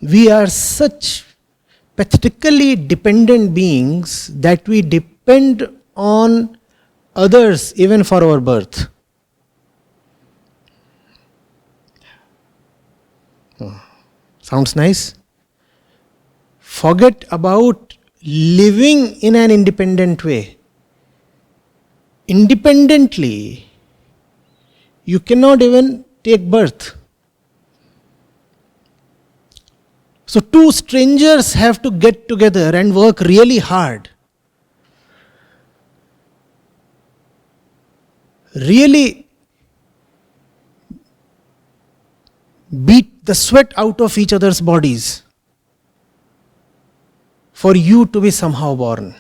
We are such pathetically dependent beings that we depend on others even for our birth. Sounds nice? Forget about living in an independent way. Independently, you cannot even take birth. So two strangers have to get together and work really hard. Really beat the sweat out of each other's bodies for you to be somehow born.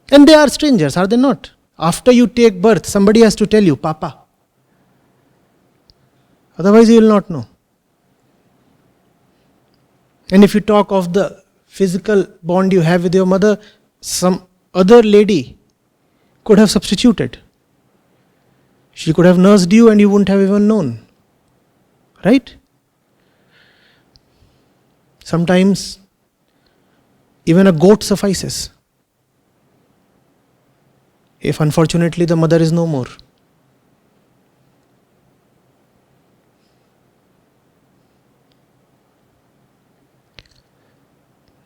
And they are strangers, are they not? After you take birth, somebody has to tell you, Papa. Otherwise you will not know. And if you talk of the physical bond you have with your mother, some other lady could have substituted. She could have nursed you and you wouldn't have even known. Right? Sometimes even a goat suffices. If unfortunately the mother is no more.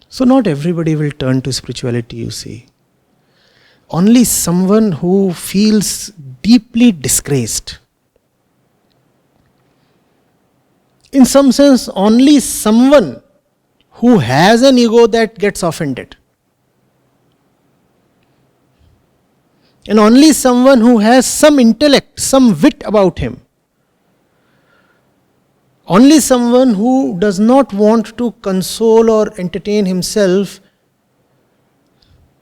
So not everybody will turn to spirituality, you see. Only someone who feels deeply disgraced. In some sense, only someone who has an ego that gets offended. And only someone who has some intellect, some wit about him. Only someone who does not want to console or entertain himself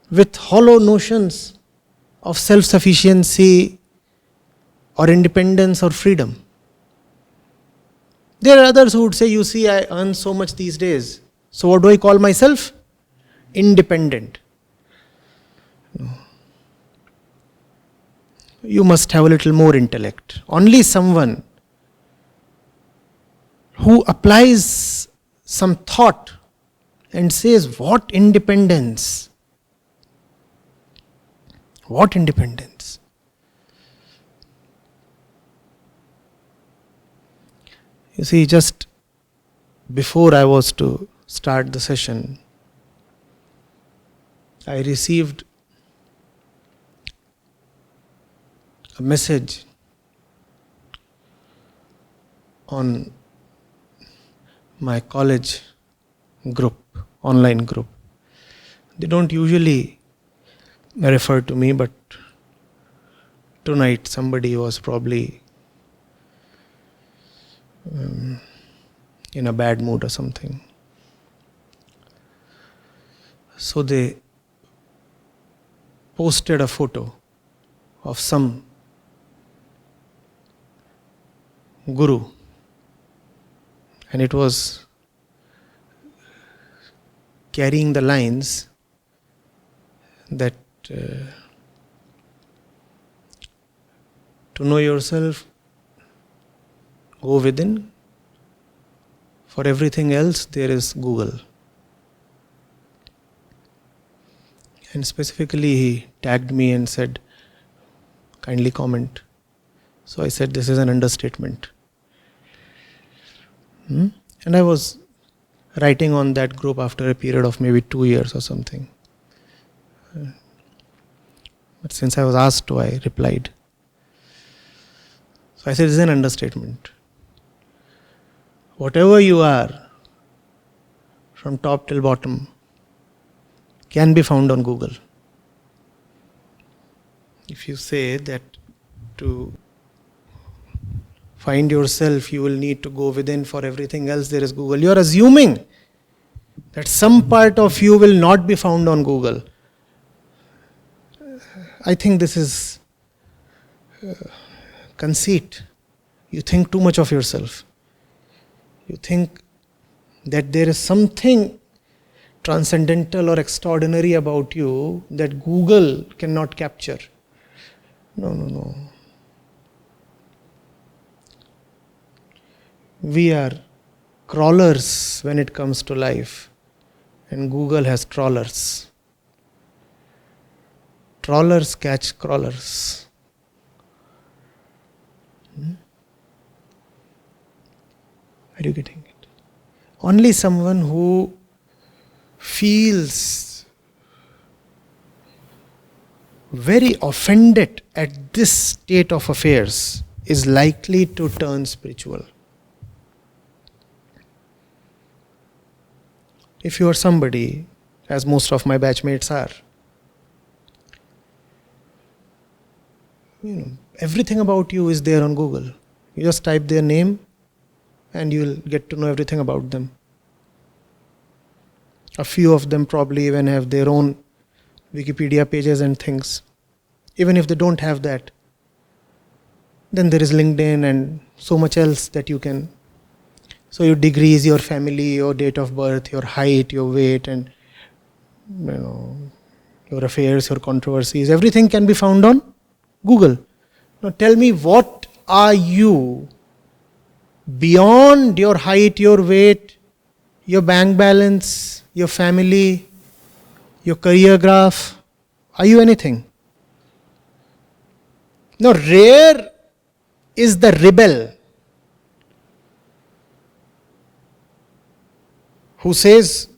with hollow notions of self-sufficiency or independence or freedom. There are others who would say, you see, I earn so much these days. So what do I call myself? Independent. No. You must have a little more intellect. Only someone who applies some thought and says, what independence? What independence? You see, just before I was to start the session, I received a message on my college group, online group. They don't usually refer to me, but tonight somebody was probably in a bad mood or something. So they posted a photo of some guru, and it was carrying the lines that to know yourself, go within. For everything else, there is Google. And specifically, he tagged me and said, kindly comment. So I said, this is an understatement. And I was writing on that group after a period of maybe 2 years or something. But since I was asked to, I replied. So I said, this is an understatement. Whatever you are, from top till bottom, can be found on Google. If you say that to find yourself, you will need to go within, for everything else there is Google. You are assuming that some part of you will not be found on Google. I think this is conceit. You think too much of yourself. You think that there is something transcendental or extraordinary about you that Google cannot capture. No. We are crawlers when it comes to life, and Google has trawlers. Trawlers catch crawlers. Are you getting it? Only someone who feels very offended at this state of affairs is likely to turn spiritual. If you are somebody, as most of my batchmates are, everything about you is there on Google. You just type their name and you'll get to know everything about them. A few of them probably even have their own Wikipedia pages and things. Even if they don't have that, then there is LinkedIn and so much else that you can. So your degrees, your family, your date of birth, your height, your weight, and your affairs, your controversies, everything can be found on Google. Now tell me, what are you beyond your height, your weight, your bank balance, your family, your career graph? Are you anything? Now, rare is the rebel who says,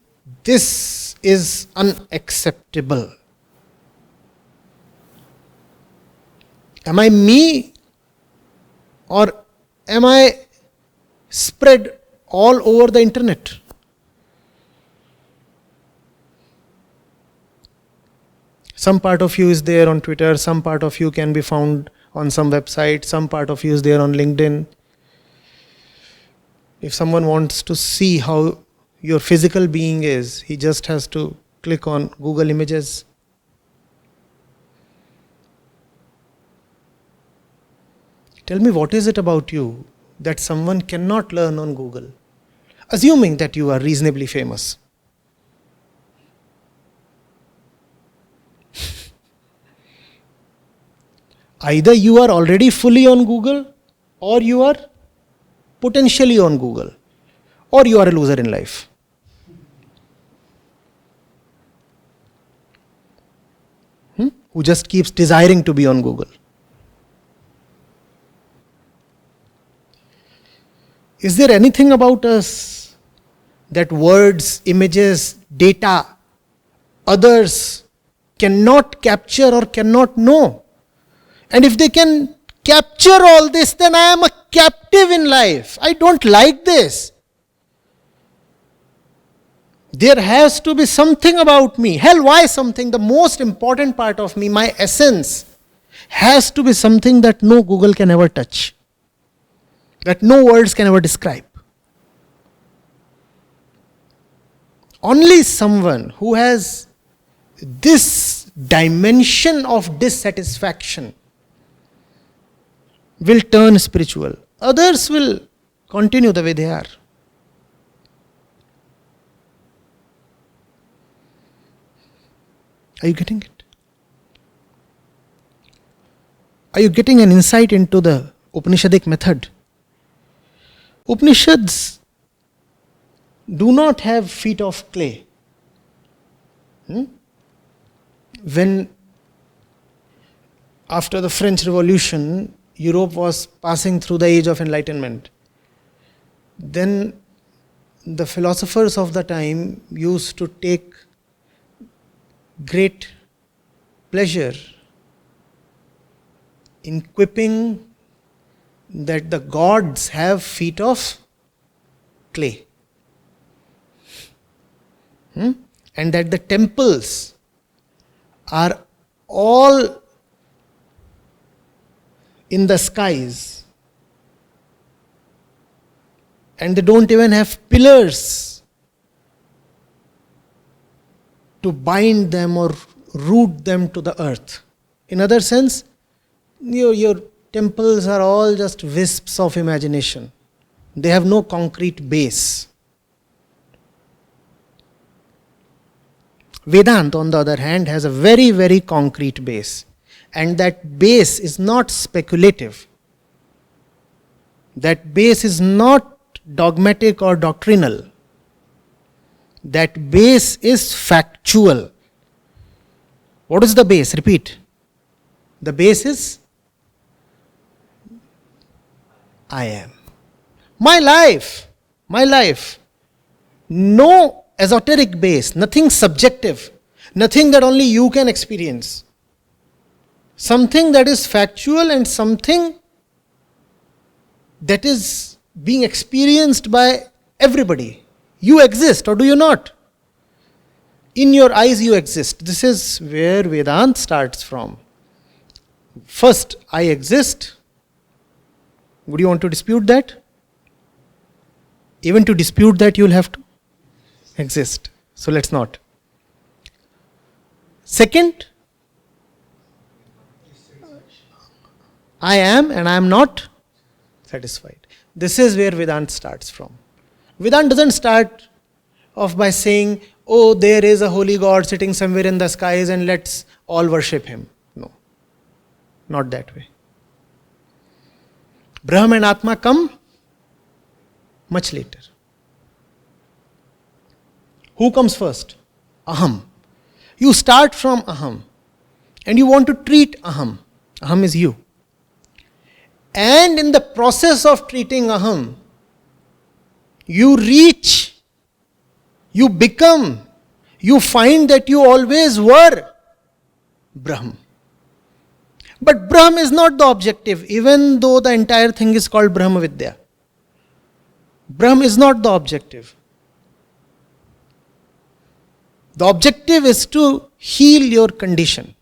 this is unacceptable. Am I me, or am I spread all over the internet? Some part of you is there on Twitter, some part of you can be found on some website, some part of you is there on LinkedIn. If someone wants to see how your physical being is, he just has to click on Google Images. Tell me, what is it about you that someone cannot learn on Google? Assuming that you are reasonably famous. Either you are already fully on Google, or you are potentially on Google, or you are a loser in life. Who just keeps desiring to be on Google. Is there anything about us that words, images, data, others cannot capture or cannot know? And if they can capture all this, then I am a captive in life. I don't like this. There has to be something about me. Hell, why something? The most important part of me, my essence, has to be something that no Google can ever touch, that no words can ever describe. Only someone who has this dimension of dissatisfaction will turn spiritual. Others will continue the way they are. Are you getting it? Are you getting an insight into the Upanishadic method? Upanishads do not have feet of clay. When after the French Revolution, Europe was passing through the age of enlightenment, then the philosophers of the time used to take great pleasure in quipping that the gods have feet of clay. And that the temples are all in the skies, and they don't even have pillars to bind them or root them to the earth. In other sense, your temples are all just wisps of imagination. They have no concrete base. Vedanta, on the other hand, has a very, very concrete base. And that base is not speculative. That base is not dogmatic or doctrinal. That base is factual. What is the base? Repeat. The base is I am. My life. No esoteric base, nothing subjective, nothing that only you can experience. Something that is factual and something that is being experienced by everybody. You exist, or do you not? In your eyes you exist. This is where Vedanta starts from. First, I exist. Would you want to dispute that? Even to dispute that, you will have to exist. So let's not. Second, I am and I am not satisfied. This is where Vedanta starts from. Vedanta doesn't start off by saying, oh, there is a holy God sitting somewhere in the skies and let's all worship him. No, not that way. Brahma and Atma come much later. Who comes first? Aham. You start from Aham and you want to treat Aham. Aham is you. And in the process of treating Aham, you reach, you become, you find that you always were Brahm. But Brahm is not the objective, even though the entire thing is called Brahma Vidya. Brahm is not the objective. The objective is to heal your condition.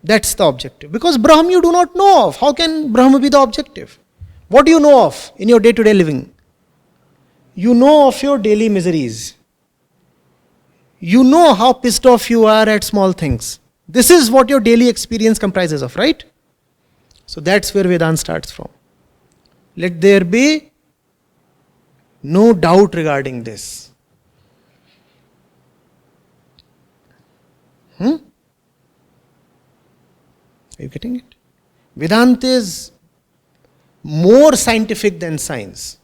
That's the objective. Because Brahm you do not know of. How can Brahma be the objective? What do you know of in your day-to-day living? You know of your daily miseries. You know how pissed off you are at small things. This is what your daily experience comprises of, right? So that's where Vedanta starts from. Let there be no doubt regarding this. Are you getting it? Vedanta is more scientific than science.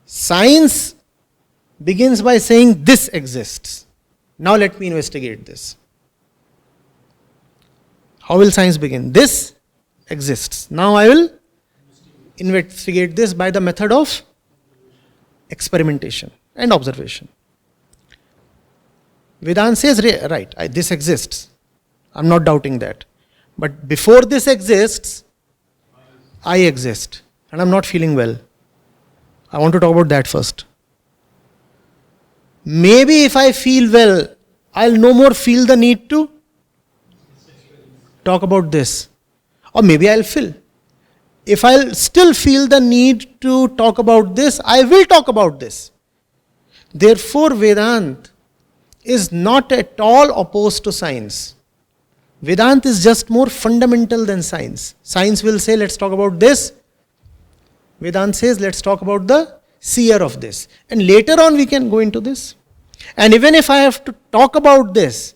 Science begins by saying this exists. Now let me investigate this. How will science begin? This exists. Now I will investigate this by the method of experimentation and observation. Vedanta says, right, this exists. I'm not doubting that. But before this exists, I exist. And I'm not feeling well. I want to talk about that first. Maybe if I feel well, I'll no more feel the need to talk about this. Or maybe I'll feel. If I'll still feel the need to talk about this, I will talk about this. Therefore, Vedanta is not at all opposed to science. Vedanta is just more fundamental than science. Science will say, let's talk about this. Vedanta says, let's talk about the seer of this. And later on we can go into this. And even if I have to talk about this,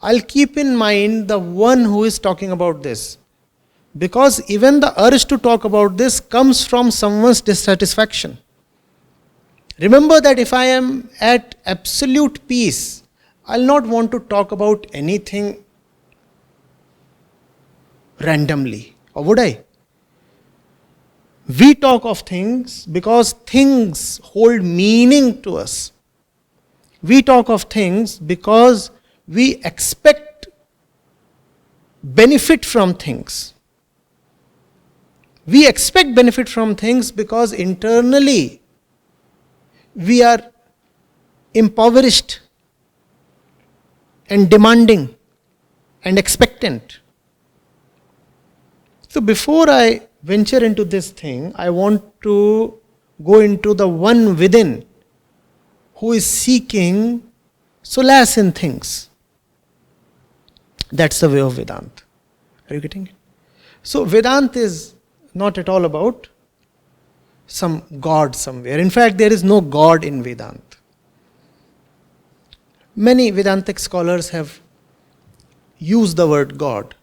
I'll keep in mind the one who is talking about this. Because even the urge to talk about this comes from someone's dissatisfaction. Remember that if I am at absolute peace, I'll not want to talk about anything randomly. Or would I? We talk of things because things hold meaning to us. We talk of things because we expect benefit from things. We expect benefit from things because internally we are impoverished and demanding and expectant. So before I venture into this thing, I want to go into the one within who is seeking solace in things. That's the way of Vedanta. Are you getting it? So Vedanta is not at all about some God somewhere. In fact, there is no God in Vedanta. Many Vedantic scholars have used the word God.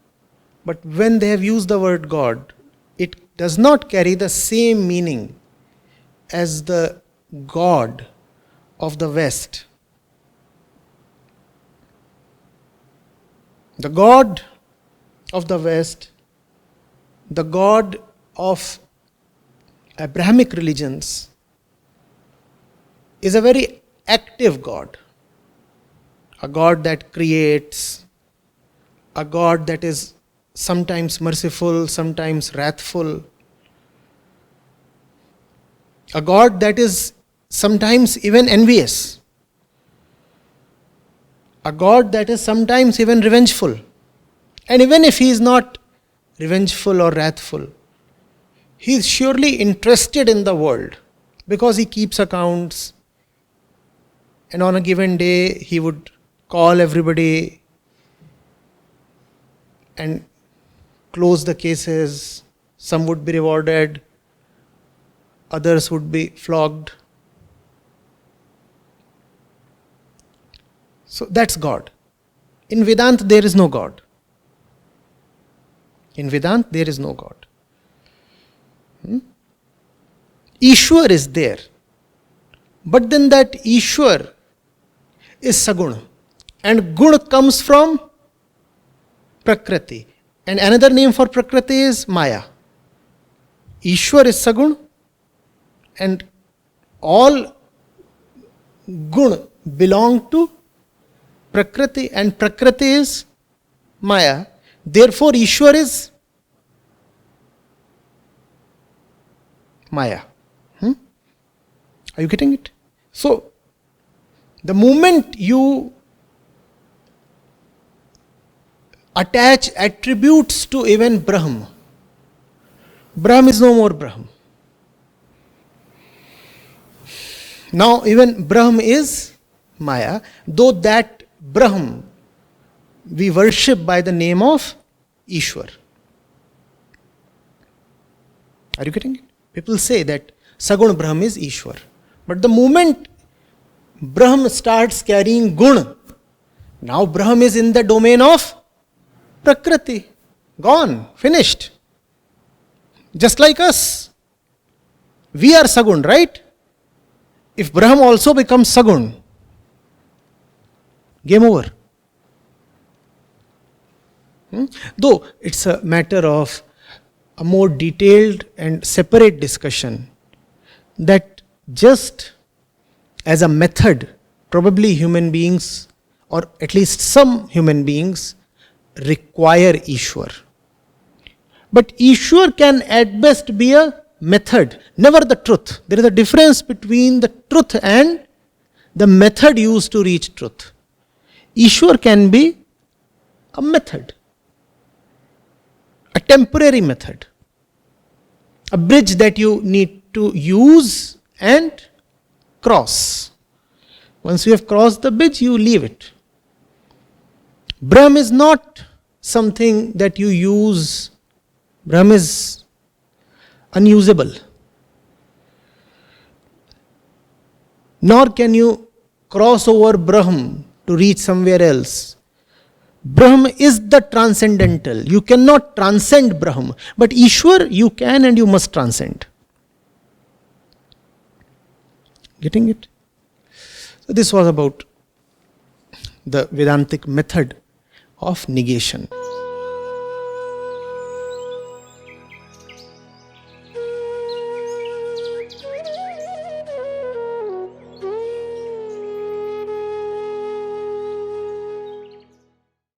But when they have used the word God, it does not carry the same meaning as the God of the West. The God of the West, the God of Abrahamic religions, is a very active God. A God that creates, a God that is sometimes merciful, sometimes wrathful, a God that is sometimes even envious, a God that is sometimes even revengeful. And even if he is not revengeful or wrathful, he is surely interested in the world because he keeps accounts, and on a given day he would call everybody and close the cases. Some would be rewarded, others would be flogged. So that's God. In Vedanta there is no God. In Vedanta there is no God. Ishwar is there. But then that Ishwar is Saguna. And Gun comes from Prakriti. And another name for Prakriti is Maya. Ishwar is Sagun. And all Gun belong to Prakriti. And Prakriti is Maya. Therefore, Ishwar is Maya. Are you getting it? So, the moment you attach attributes to even Brahm, Brahm is no more Brahm. Now, even Brahm is Maya, though that Brahm we worship by the name of Ishwar. Are you getting it? People say that Sagun Brahm is Ishwar. But the moment Brahm starts carrying Gun, now Brahm is in the domain of Prakriti. Gone, finished. Just like us. We are Sagun, right? If Brahm also becomes Sagun, game over. Though it's a matter of a more detailed and separate discussion, that just as a method, probably human beings, or at least some human beings, require Ishwar. But Ishwar can at best be a method, never the truth. There is a difference between the truth and the method used to reach truth. Ishwar can be a method, a temporary method, a bridge that you need to use and cross. Once you have crossed the bridge, you leave it. Brahm is not something that you use. Brahm is unusable. Nor can you cross over Brahm to reach somewhere else. Brahm is the transcendental. You cannot transcend Brahm. But Ishwar you can and you must transcend. Getting it? So this was about the Vedantic method of negation.